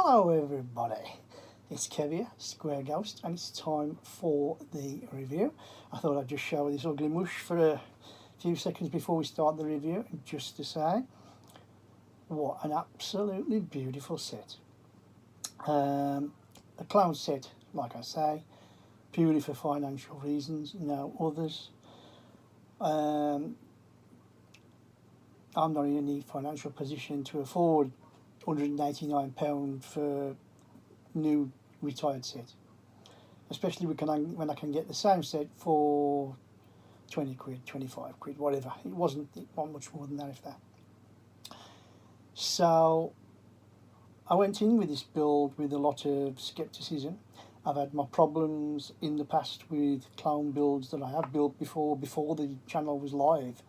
Hello everybody, it's Kev here, Square Ghost, and it's time for the review. I thought I'd just show this ugly mush for a few seconds before we start the review, just to say what an absolutely beautiful set. A clown set, like I say, purely for financial reasons, no others. I'm not in any financial position to afford £189 for new retired set, especially when I can get the same set for 20 quid, 25 quid, whatever. It wasn't much more than that, if that. So I went in with this build with a lot of skepticism. I've had my problems in the past with clown builds that I have built before the channel was live.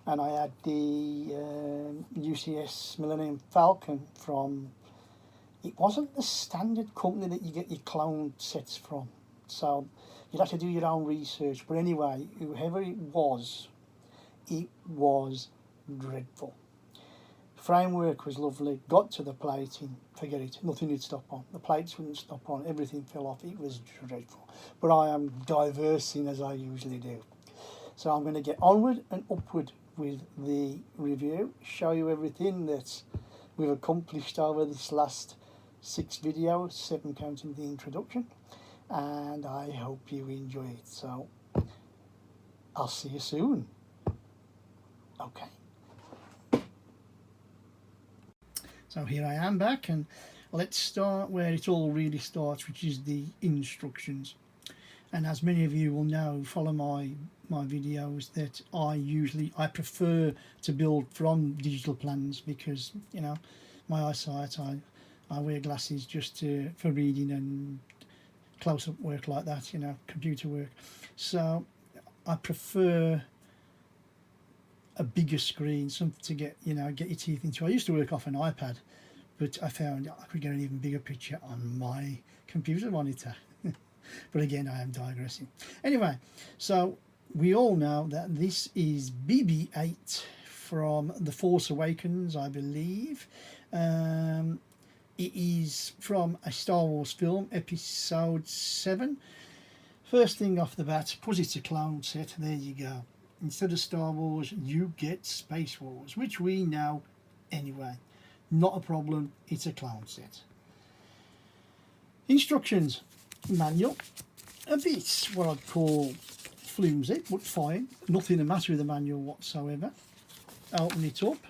And I had the UCS Millennium Falcon from, it wasn't the standard company that you get your clown sets from, so you'd have to do your own research. But anyway, whoever it was dreadful. Framework was lovely, got to the plating, forget it, nothing would stop on. The plates wouldn't stop on, everything fell off, it was dreadful. But I am diversing as I usually do. So I'm going to get onward and upward with the review, show you everything that we've accomplished over this last 6 videos, 7 counting the introduction, and I hope you enjoy it. So I'll see you soon. Okay. So here I am back, and let's start where it all really starts, which is the instructions. And as many of you will know, follow my videos, that I prefer to build from digital plans, because, you know, my eyesight, I wear glasses just for reading and close-up work like that, you know, computer work. So I prefer a bigger screen, something to get your teeth into. I used to work off an iPad, but I found I could get an even bigger picture on my computer monitor. But again, I am digressing. Anyway, so we all know that this is BB-8 from The Force Awakens, I believe. It is from a Star Wars film, Episode 7. First thing off the bat, because it's a clown set, there you go. Instead of Star Wars, you get Space Wars, which we know anyway. Not a problem, it's a clown set. Instructions. Manual, a bit what I'd call flimsy, but fine, nothing the matter with the manual whatsoever. Open it up,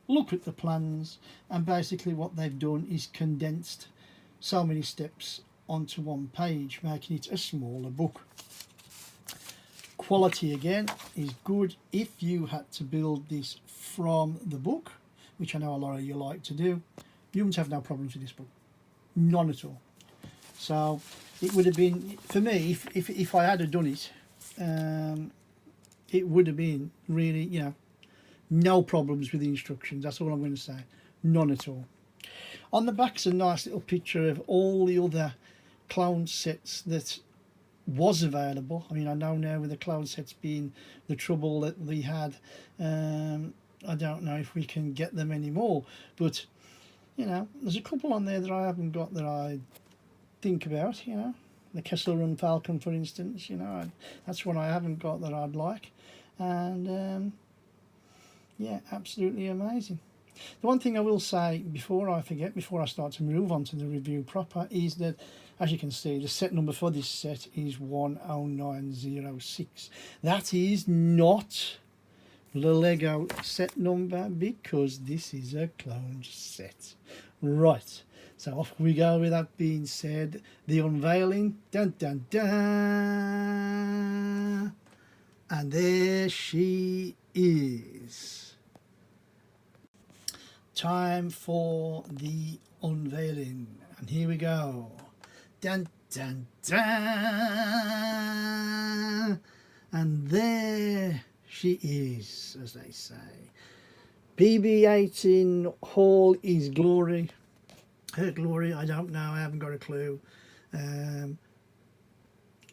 look at the plans, and basically what they've done is condensed so many steps onto one page, making it a smaller book. Quality again is good. If you had to build this from the book, which I know a lot of you like to do, you wouldn't have no problems with this book, none at all. So it would have been, for me, if I had done it, it would have been really, you know, no problems with the instructions. That's all I'm going to say. None at all. On the back's a nice little picture of all the other clown sets that was available. I mean, I know now with the clown sets being the trouble that we had, I don't know if we can get them anymore. But, you know, there's a couple on there that I haven't got that I think about, you know, the Kessel Run Falcon, for instance, you know, that's one I haven't got that I'd like. And yeah, absolutely amazing. The one thing I will say before I forget, before I start to move on to the review proper, is that, as you can see, the set number for this set is 10906. That is not the Lego set number, because this is a clone set. Right. So off we go. With that being said, the unveiling, dun dun dun, and there she is. Time for the unveiling, and here we go. Dun dun dun, and there she is, as they say. BB-8 in all his glory. Her glory, I don't know, I haven't got a clue.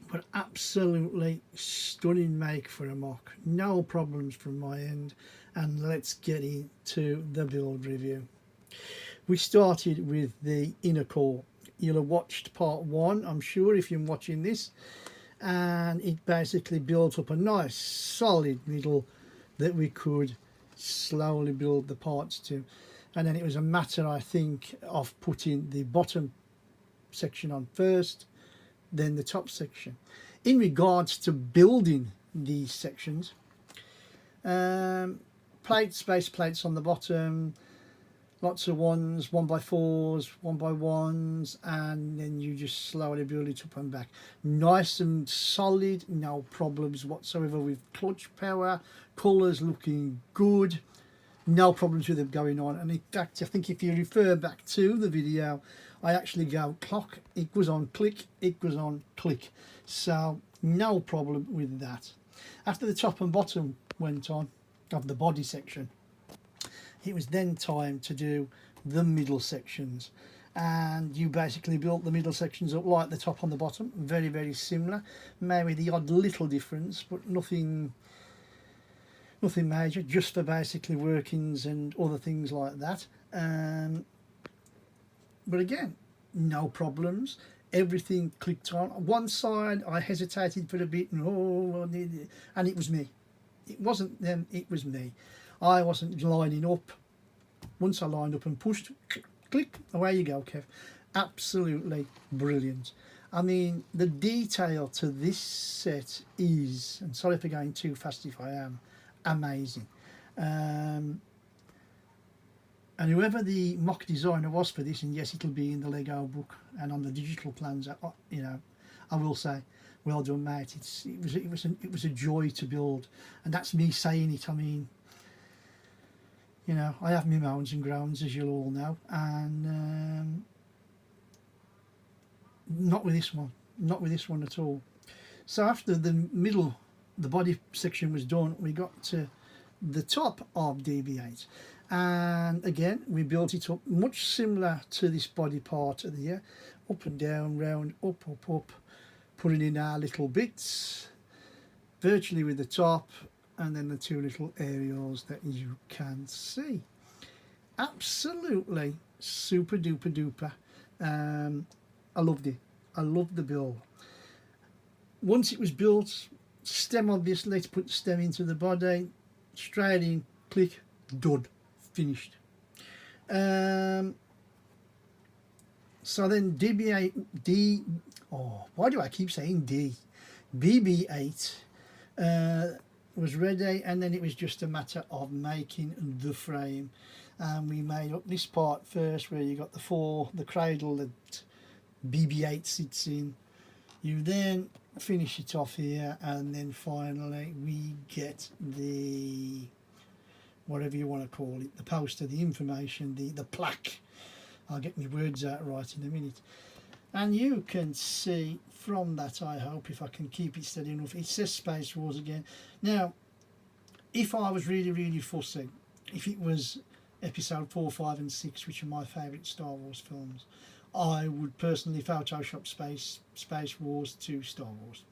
But absolutely stunning make for a mock. No problems from my end. And let's get into the build review. We started with the inner core. You'll have watched part 1, I'm sure, if you're watching this, and it basically built up a nice solid middle that we could slowly build the parts to. And then it was a matter, I think, of putting the bottom section on first, then the top section. In regards to building these sections, plates, base plates on the bottom, lots of 1s, 1x4s, 1x1s, and then you just slowly build it up and back. Nice and solid, no problems whatsoever with clutch power, colours looking good, no problems with them going on. And in fact, I think if you refer back to the video, I actually go clock, it was on click, it was on click. So no problem with that. After the top and bottom went on of the body section, it was then time to do the middle sections, and you basically built the middle sections up like the top and the bottom, very, very similar, maybe the odd little difference, but nothing major, just for basically workings and other things like that. But again, no problems, everything clicked on. One side I hesitated for a bit, and it was me. It wasn't them, it was me. I wasn't lining up. Once I lined up and pushed, click, away you go, Kev. Absolutely brilliant. I mean, the detail to this set is, and sorry for going too fast if I am, amazing. And whoever the mock designer was for this, and yes, it'll be in the Lego book and on the digital plans, you know, I will say, well done, mate. It was a joy to build, and that's me saying it. I mean, you know, I have my moans and groans, as you'll all know, and not with this one at all. So after the middle, the body section was done, we got to the top of DB8, and again we built it up much similar to this body part of the year, up and down, round, up, putting in our little bits, virtually with the top, and then the two little aerials that you can see. Absolutely super duper duper. I loved it. I loved the build. Once it was built, stem obviously, let's put the stem into the body, straight in, click, done, finished. So then why do I keep saying D? BB8 was ready, and then it was just a matter of making the frame. And we made up this part first, where you got the cradle that BB8 sits in. You then finish it off here, and then finally we get the, whatever you want to call it, the poster, the information, the plaque. I'll get my words out right in a minute. And you can see from that, I hope, if I can keep it steady enough, it says Space Wars again. Now, if I was really, really fussy, if it was episode 4, 5 and 6, which are my favourite Star Wars films, I would personally Photoshop Space Wars to Star Wars.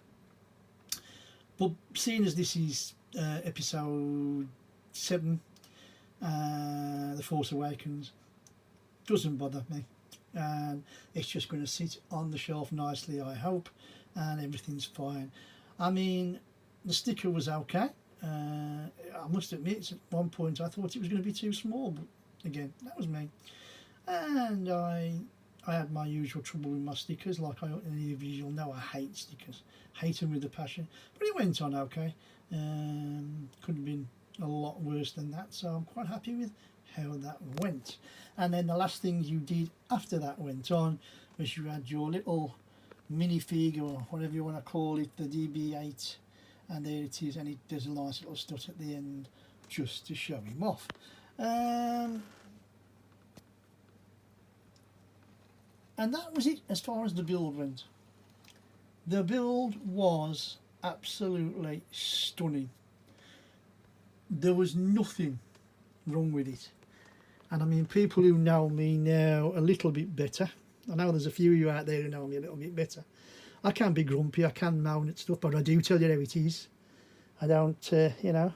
But seeing as this is episode 7, The Force Awakens, doesn't bother me. And it's just going to sit on the shelf nicely, I hope, and everything's fine. I mean, the sticker was okay. I must admit, at one point I thought it was going to be too small, but again, that was me. And I had my usual trouble with my stickers, like any of you will know. I hate stickers, hate them with a passion, but it went on okay. Could have been a lot worse than that, so I'm quite happy with how that went. And then the last thing you did after that went on was you had your little minifig, or whatever you want to call it, the DB8, and there it is, and there's a nice little strut at the end just to show him off. And that was it as far as the build went. The build was absolutely stunning. There was nothing wrong with it. And I mean, people who know me now a little bit better, I know there's a few of you out there who know me a little bit better. I can be grumpy, I can moan at stuff, but I do tell you how it is. I don't, you know,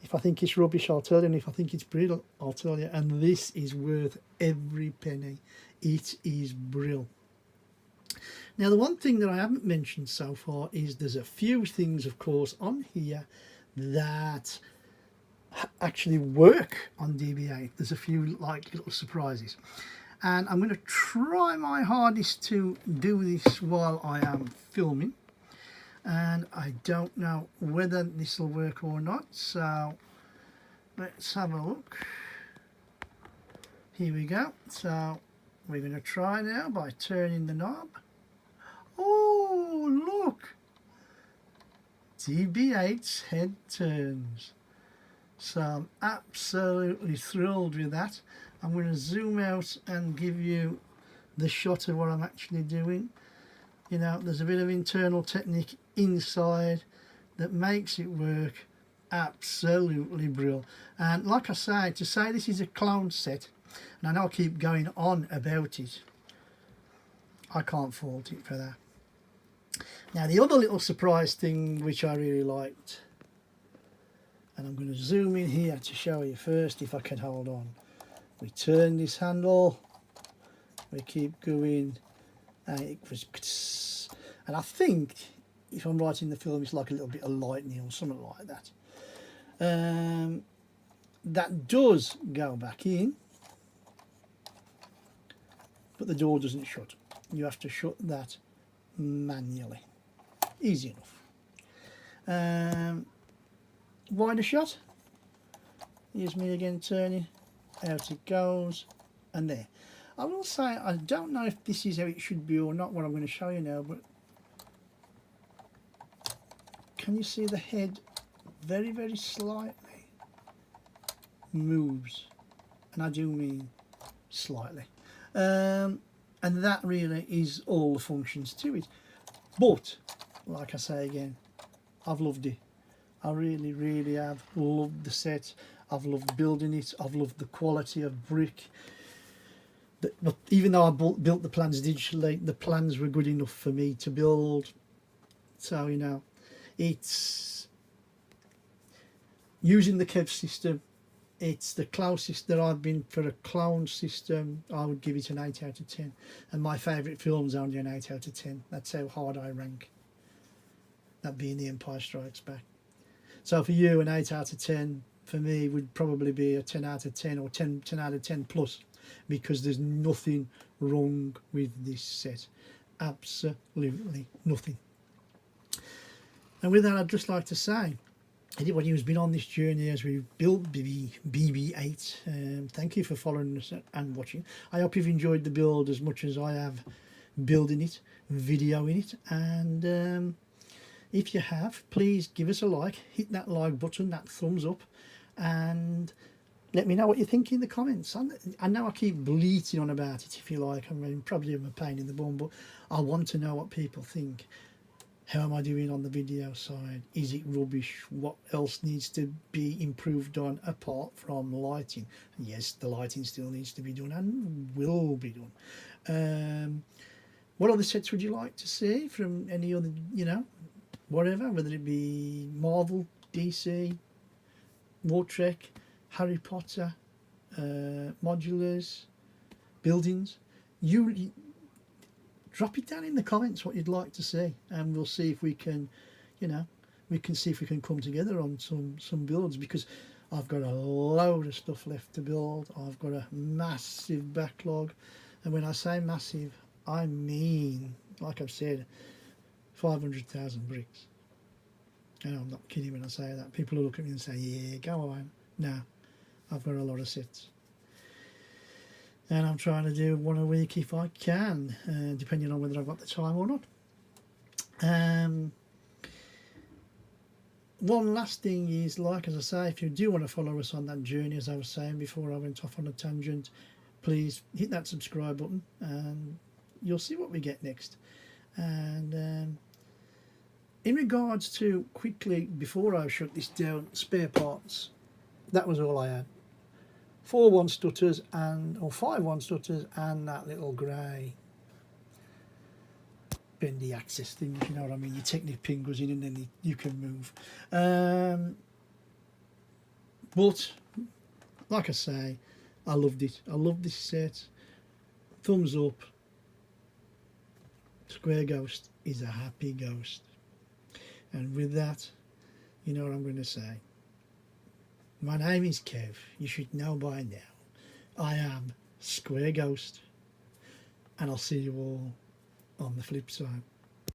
If I think it's rubbish, I'll tell you, and if I think it's brilliant, I'll tell you. And this is worth every penny. It is brilliant. Now, the one thing that I haven't mentioned so far is there's a few things, of course, on here that actually work on DB8. There's a few like little surprises, and I'm going to try my hardest to do this while I am filming, and I don't know whether this will work or not, so let's have a look. Here we go. So we're going to try now by turning the knob. Oh, look! DB8's head turns. So I'm absolutely thrilled with that. I'm going to zoom out and give you the shot of what I'm actually doing. You know, there's a bit of internal technique inside that makes it work absolutely brilliant. And like I say, to say this is a clone set, and I know I keep going on about it, I can't fault it for that. Now, the other little surprise thing which I really liked, and I'm going to zoom in here to show you first if I can hold on. We turn this handle, we keep going, and it was, and I think, if I'm right in the film, it's like a little bit of lightning or something like that. That does go back in, but the door doesn't shut. You have to shut that manually. Easy enough. Wider shot. Here's me again turning. Out it goes, and there. I will say, I don't know if this is how it should be or not, what I'm going to show you now, but can you see the head very, very slightly moves? And I do mean slightly. And that really is all the functions to it. But, like I say again, I've loved it. I really, really have loved the set. I've loved building it. I've loved the quality of brick. But even though I built the plans digitally, the plans were good enough for me to build. So, you know, it's using the KEV system. It's the closest that I've been for a clone system. I would give it an 8 out of 10. And my favourite film's only an 8 out of 10. That's how hard I rank. That being The Empire Strikes Back. So for you, an 8 out of 10 for me would probably be a 10 out of 10 or 10 out of 10 plus, because there's nothing wrong with this set. Absolutely nothing. And with that, I'd just like to say, anybody who's been on this journey as we've built BB8, thank you for following us and watching. I hope you've enjoyed the build as much as I have building it, videoing it, and if you have, please give us a like, hit that like button, that thumbs up, and let me know what you think in the comments. I know I keep bleating on about it, if you like. I mean, probably I'm a pain in the bum, but I want to know what people think. How am I doing on the video side? Is it rubbish? What else needs to be improved on apart from lighting? And yes, the lighting still needs to be done and will be done. What other sets would you like to see from any other, you know, whatever, whether it be Marvel, DC, Wartrek, Harry Potter, modulars, buildings? You drop it down in the comments what you'd like to see, and we'll see if we can, you know, we can see if we can come together on some builds, because I've got a load of stuff left to build. I've got a massive backlog, and when I say massive, I mean, like I've said, 500,000 bricks. And I'm not kidding when I say that. People will look at me and say, yeah, go on. No, I've got a lot of sets. And I'm trying to do one a week if I can, depending on whether I've got the time or not. One last thing is, like as I say, if you do want to follow us on that journey, as I was saying before I went off on a tangent, please hit that subscribe button and you'll see what we get next. And in regards to, quickly, before I shut this down, spare parts, that was all I had. 4 one stutters or 5 one stutters and that little grey bendy access thing, if you know what I mean. Your Technic pin goes in and then you can move. But like I say, I loved it. I loved this set. Thumbs up. Square Ghost is a happy ghost. And with that, you know what I'm going to say. My name is Kev. You should know by now. I am Square Ghost. And I'll see you all on the flip side.